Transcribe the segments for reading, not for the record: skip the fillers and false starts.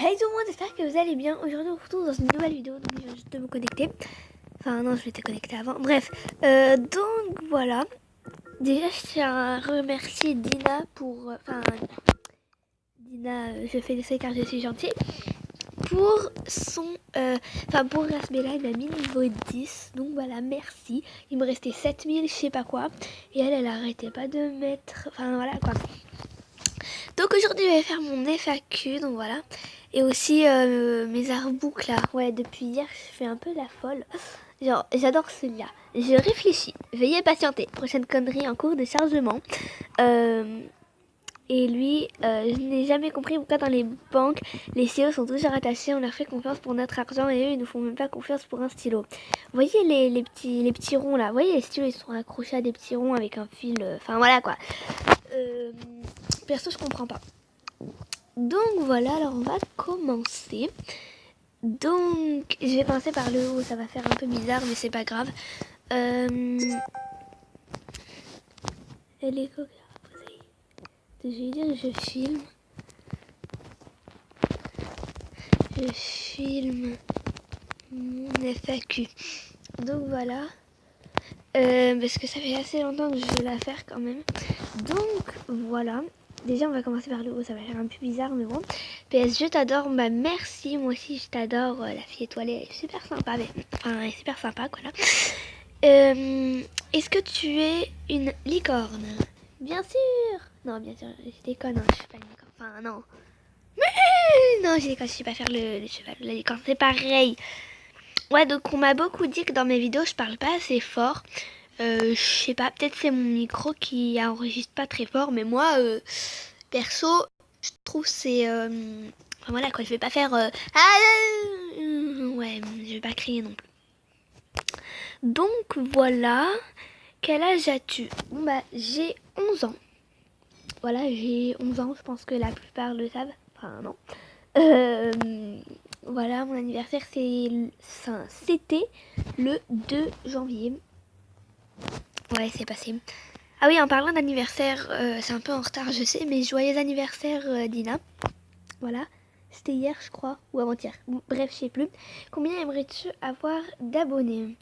Hey tout le monde, j'espère que vous allez bien. Aujourd'hui on se retrouve dans une nouvelle vidéo, donc je viens juste de me connecter. Enfin non, je m'étais connectée avant. Bref, donc voilà. Déjà je tiens à remercier Dina pour... Dina, je fais l'essai car je suis gentille. Pour son... pour Rasbella, il m'a mis niveau 10. Donc voilà, merci. Il me restait 7000, je sais pas quoi. Et elle arrêtait pas de mettre... Enfin voilà quoi. Donc aujourd'hui je vais faire mon FAQ, donc voilà. Et aussi mes artbooks là. Ouais, depuis hier je fais un peu la folle. Genre j'adore celui-là. Je réfléchis, veuillez patienter. Prochaine connerie en cours de chargement. Et lui, je n'ai jamais compris pourquoi dans les banques, les CEO sont toujours attachés. On leur fait confiance pour notre argent et eux ils nous font même pas confiance pour un stylo. Vous voyez les petits ronds là. Vous voyez les stylos ils sont accrochés à des petits ronds avec un fil. Enfin voilà quoi. Perso je comprends pas. Donc voilà, alors on va commencer. Donc je vais commencer par le haut, ça va faire un peu bizarre mais c'est pas grave. Elle est coquille. Je vais dire je filme. Je filme mon FAQ. Donc voilà. Parce que ça fait assez longtemps que je veux la faire quand même. Donc voilà. Déjà on va commencer par le haut, ça va faire un peu bizarre mais bon. PS je t'adore, bah merci, moi aussi je t'adore, la fille étoilée elle est super sympa, mais enfin elle est super sympa quoi là. Est-ce que tu es une licorne? Bien sûr. Non bien sûr, je déconne, hein, je suis pas une licorne, enfin non. Non je déconne, je sais pas faire le cheval, la licorne, c'est pareil. Ouais donc on m'a beaucoup dit que dans mes vidéos je parle pas assez fort. Je sais pas, peut-être c'est mon micro qui enregistre pas très fort, mais moi, perso, je trouve c'est... Enfin, voilà quoi, je vais pas faire... ouais, je vais pas crier non plus. Donc voilà, quel âge as-tu? Bon bah j'ai 11 ans. Voilà, j'ai 11 ans, je pense que la plupart le savent. Enfin non. Voilà, mon anniversaire c'était le 2 janvier. Ouais, c'est passé. Ah oui, en parlant d'anniversaire, c'est un peu en retard, je sais, mais joyeux anniversaire Dina. Voilà, c'était hier, je crois, ou avant-hier. Bon, bref, je sais plus. Combien aimerais-tu avoir d'abonnés?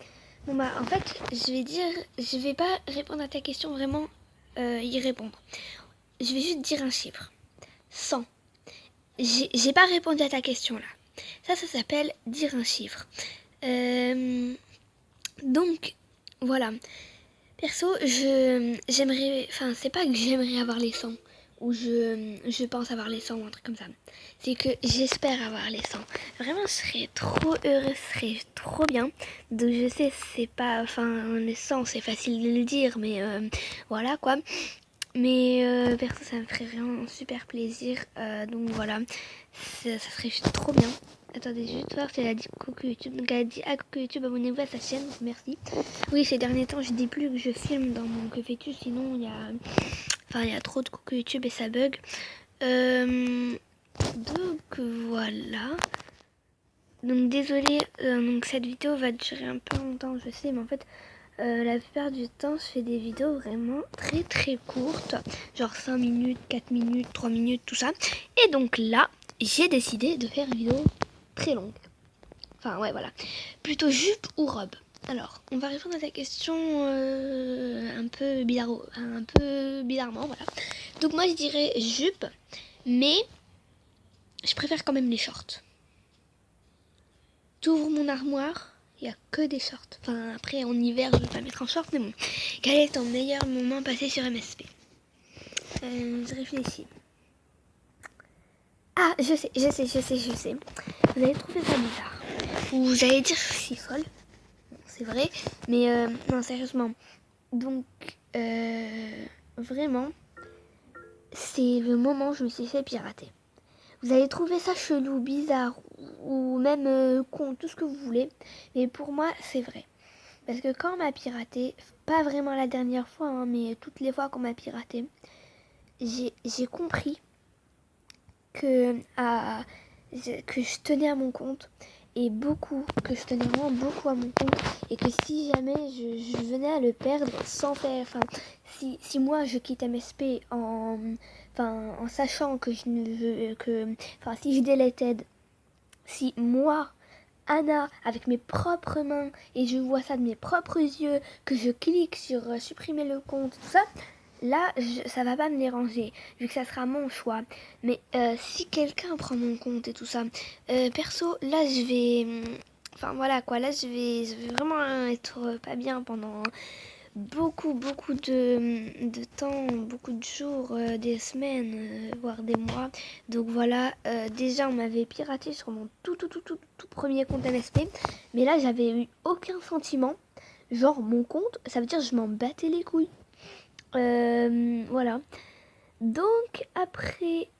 Bon bah, en fait, je vais pas répondre à ta question, vraiment y répondre. Je vais juste dire un chiffre. 100. J'ai pas répondu à ta question là. Ça s'appelle dire un chiffre. Donc, voilà. Perso, j'aimerais, enfin c'est pas que j'aimerais avoir les 100 ou je pense avoir les 100 ou un truc comme ça. C'est que j'espère avoir les 100. Vraiment, je serais trop heureuse, ce serait trop bien. Donc je sais, c'est pas, enfin les 100 c'est facile de le dire, mais voilà quoi. Mais perso, ça me ferait vraiment super plaisir. Donc voilà, ça serait trop bien. Attendez, je vais juste voir si elle a dit coucou YouTube. Donc elle a dit coucou YouTube, abonnez-vous à sa chaîne, donc merci. Oui, ces derniers temps, je dis plus que je filme dans mon que fais-tu, sinon il y a trop de coucou YouTube et ça bug. Donc voilà. Donc désolé, donc cette vidéo va durer un peu longtemps, je sais, mais en fait, la plupart du temps, je fais des vidéos vraiment très très courtes, genre 5 minutes, 4 minutes, 3 minutes, tout ça. Et donc là, j'ai décidé de faire une vidéo très longue. Enfin ouais voilà. Plutôt jupe ou robe? Alors, on va répondre à ta question un peu bizarrement, voilà. Donc moi je dirais jupe, mais je préfère quand même les shorts. T'ouvres mon armoire, il n'y a que des shorts. Enfin après en hiver je vais pas mettre en short, mais bon. Quel est ton meilleur moment passé sur MSP? Je réfléchis. Ah, je sais. Vous allez trouver ça bizarre. Ou vous allez dire je suis folle. C'est vrai. Mais non, sérieusement. Donc, vraiment, c'est le moment où je me suis fait pirater. Vous allez trouver ça chelou, bizarre, ou même con, tout ce que vous voulez. Mais pour moi, c'est vrai. Parce que quand on m'a piraté, pas vraiment la dernière fois, hein, mais toutes les fois qu'on m'a piraté, j'ai compris que je tenais à mon compte et que je tenais vraiment beaucoup à mon compte et que si jamais je venais à le perdre sans faire, enfin si moi je quitte MSP en sachant que je ne veux que, enfin si je deleted, si moi Anna, avec mes propres mains, et je vois ça de mes propres yeux, que je clique sur supprimer le compte, tout ça, là, ça va pas me déranger, vu que ça sera mon choix. Mais si quelqu'un prend mon compte et tout ça, perso, là, je vais... Enfin, voilà, quoi, là, je vais vraiment être pas bien pendant beaucoup de temps, beaucoup de jours, des semaines, voire des mois. Donc voilà, déjà on m'avait piraté sur mon tout premier compte MSP, mais là j'avais eu aucun sentiment. Genre mon compte, ça veut dire que je m'en battais les couilles. Voilà. Donc après,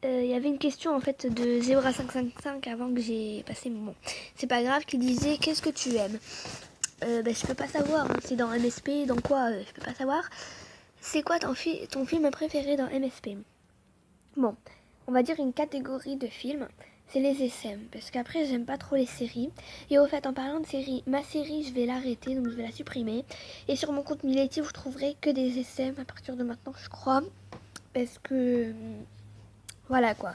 il y avait une question en fait de Zebra555 avant que j'ai passé mon... C'est pas grave, qui disait qu'est-ce que tu aimes. Je peux pas savoir, hein. C'est dans MSP, dans quoi, je peux pas savoir. C'est quoi ton film préféré dans MSP? Bon, on va dire une catégorie de films, c'est les SM, parce qu'après j'aime pas trop les séries. Et au fait, en parlant de séries, ma série je vais l'arrêter, donc je vais la supprimer. Et sur mon compte Mileti, vous trouverez que des SM à partir de maintenant, je crois. Parce que... Voilà quoi.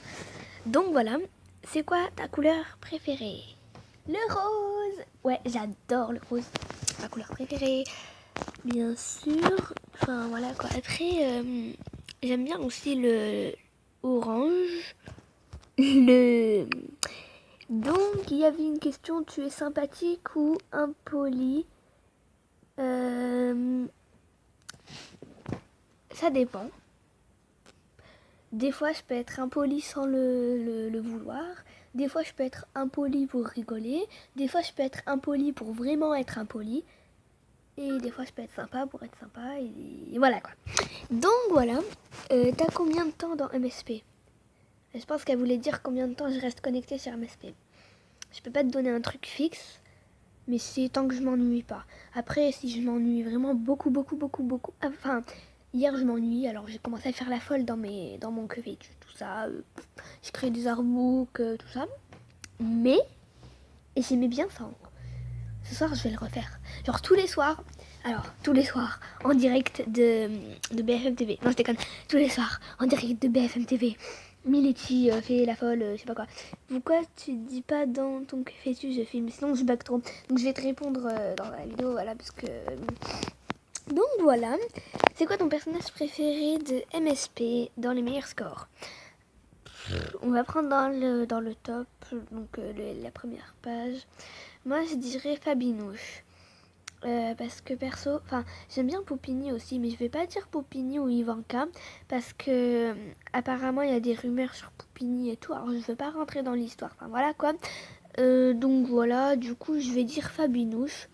Donc voilà, c'est quoi ta couleur préférée? Le rose. Ouais, j'adore le rose. Ma couleur préférée, bien sûr. Enfin voilà quoi. Après, j'aime bien aussi le orange. Le... Donc il y avait une question, tu es sympathique ou impoli? Ça dépend. Des fois, je peux être impoli sans le vouloir. Des fois, je peux être impoli pour rigoler. Des fois, je peux être impoli pour vraiment être impoli. Et des fois, je peux être sympa pour être sympa. Et voilà quoi. Donc voilà. T'as combien de temps dans MSP? Je pense qu'elle voulait dire combien de temps je reste connectée sur MSP. Je peux pas te donner un truc fixe. Mais c'est tant que je m'ennuie pas. Après, si je m'ennuie vraiment beaucoup. Enfin, hier je m'ennuie, alors j'ai commencé à faire la folle dans mon QV, tout ça. Je crée des artbooks, tout ça. Mais, et j'aimais bien ça. Ce soir, je vais le refaire. Genre tous les soirs. Alors, tous les soirs, en direct de BFM TV. Non, je déconne. Tous les soirs, en direct de BFM TV. Mileti fait la folle, je sais pas quoi. Pourquoi tu dis pas dans ton que fais-tu, je filme? Sinon, je bug trop. Donc, je vais te répondre dans la vidéo, voilà, parce que... Donc, voilà. C'est quoi ton personnage préféré de MSP dans les meilleurs scores? On va prendre dans le top, donc la première page. Moi, je dirais Fabinouche. Parce que perso, enfin j'aime bien Poupini aussi, mais je vais pas dire Poupini ou Ivanka parce que apparemment il y a des rumeurs sur Poupini et tout, alors je veux pas rentrer dans l'histoire, enfin voilà quoi. Donc voilà, du coup je vais dire Fabinouche.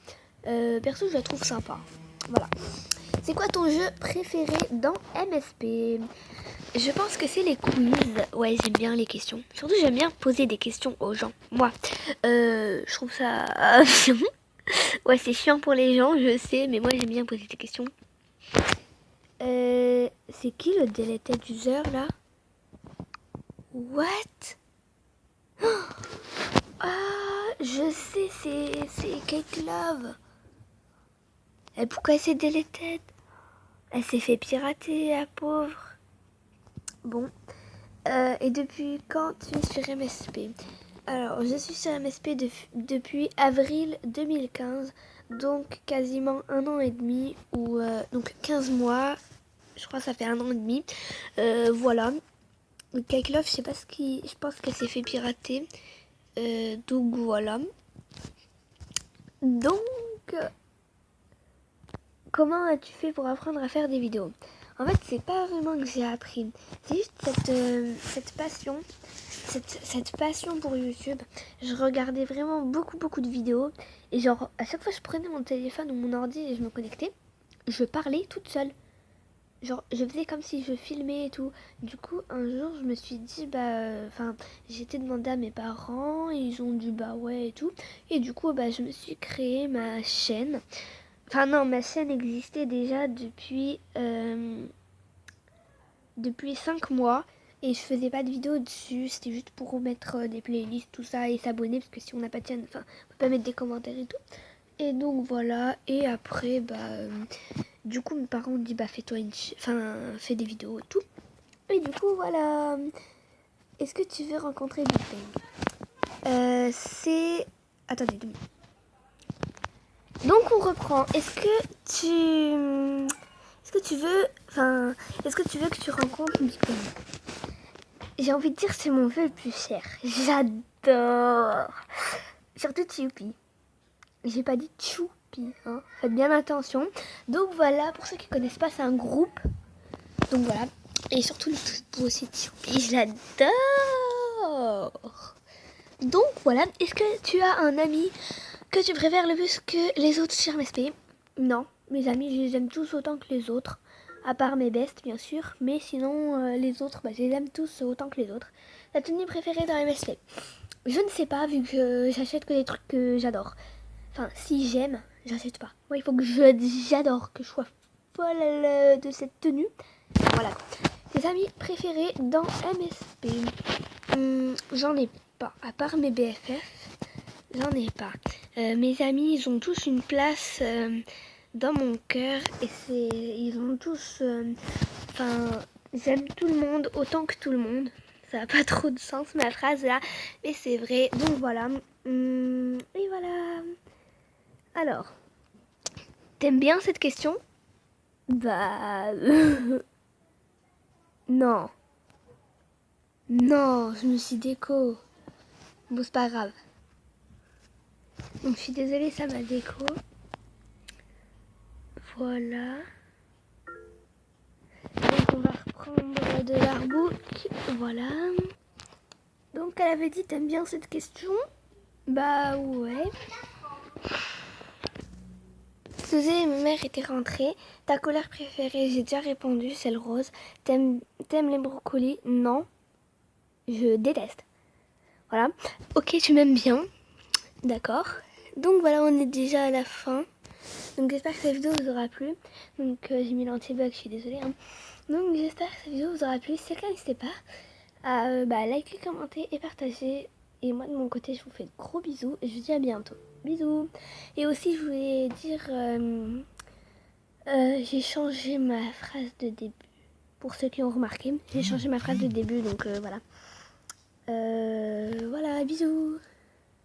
Perso je la trouve sympa. Voilà. C'est quoi ton jeu préféré dans MSP? Je pense que c'est les quiz. Ouais, j'aime bien les questions. Surtout j'aime bien poser des questions aux gens. Moi, je trouve ça... Ouais, c'est chiant pour les gens, je sais, mais moi j'aime bien poser des questions. C'est qui le deleted user là? What? Ah, je sais, c'est Cake Love. Et pourquoi c'est deleted? Elle s'est fait pirater, la pauvre. Bon. Et depuis quand tu es sur MSP? Alors, je suis sur MSP depuis avril 2015, donc quasiment un an et demi, ou donc 15 mois, je crois que ça fait un an et demi. Voilà. Cake Love, je sais pas ce qui... Je pense qu'elle s'est fait pirater. Donc voilà. Donc, comment as-tu fait pour apprendre à faire des vidéos? En fait, c'est pas vraiment que j'ai appris. C'est juste cette passion. Cette passion pour YouTube. Je regardais vraiment beaucoup de vidéos. Et genre, à chaque fois que je prenais mon téléphone ou mon ordi et je me connectais, je parlais toute seule. Genre, je faisais comme si je filmais et tout. Du coup, un jour, je me suis dit, j'étais demandé à mes parents, et ils ont dit, bah ouais et tout. Et du coup, je me suis créé ma chaîne. Enfin non, ma chaîne existait déjà depuis 5 mois. Et je faisais pas de vidéos dessus, c'était juste pour mettre des playlists, tout ça, et s'abonner, parce que si on n'a pas de chaîne, on peut pas mettre des commentaires et tout. Et donc voilà, et après, Du coup, mes parents ont dit, bah fais-toi fais des vidéos et tout. Et du coup, voilà. Est-ce que tu veux rencontrer Big Bang? Attendez, 2 minutes. Donc on reprend. Est-ce que tu veux que tu rencontres Big Bang? J'ai envie de dire c'est mon vœu le plus cher. J'adore. Surtout Tchoupi. J'ai pas dit Tchoupi, hein. Faites bien attention. Donc voilà, pour ceux qui connaissent pas, c'est un groupe. Donc voilà. Et surtout le truc pour aussi Tchoupi, je l'adore. Donc voilà, est-ce que tu as un ami que tu préfères le plus que les autres sur MSP? Non, mes amis, je les aime tous autant que les autres. À part mes bestes, bien sûr. Mais sinon, les autres, je les aime tous autant que les autres. Ta tenue préférée dans MSP? Je ne sais pas, vu que j'achète que des trucs que j'adore. Enfin, si j'aime, j'achète pas. Moi, il faut que j'adore, que je sois folle de cette tenue. Voilà. Tes amis préférés dans MSP? J'en ai pas. À part mes BFF, j'en ai pas. Mes amis, ils ont tous une place dans mon cœur. Et ils ont tous... j'aime tout le monde autant que tout le monde. Ça n'a pas trop de sens, ma phrase là. Mais c'est vrai. Donc voilà. Et voilà. Alors, t'aimes bien cette question? Bah... non. Non, je me suis déco. Bon, c'est pas grave. Donc, je suis désolée, ça m'a déco. Voilà. Donc, on va reprendre de l'artbook. Voilà. Donc, elle avait dit, t'aimes bien cette question? Bah, ouais. Suzy, ma mère était rentrée. Ta couleur préférée? J'ai déjà répondu, c'est le rose. T'aimes les brocolis? Non. Je déteste. Voilà. Ok, tu m'aimes bien. D'accord. Donc voilà, on est déjà à la fin. Donc j'espère que cette vidéo vous aura plu. Donc j'ai mis l'anti-bug, je suis désolée. Hein. Donc j'espère que cette vidéo vous aura plu. Si c'est le cas, n'hésitez pas à liker, commenter et partager. Et moi de mon côté, je vous fais de gros bisous et je vous dis à bientôt. Bisous. Et aussi, je voulais dire, j'ai changé ma phrase de début. Pour ceux qui ont remarqué, j'ai changé ma phrase de début. Donc voilà. Voilà, bisous.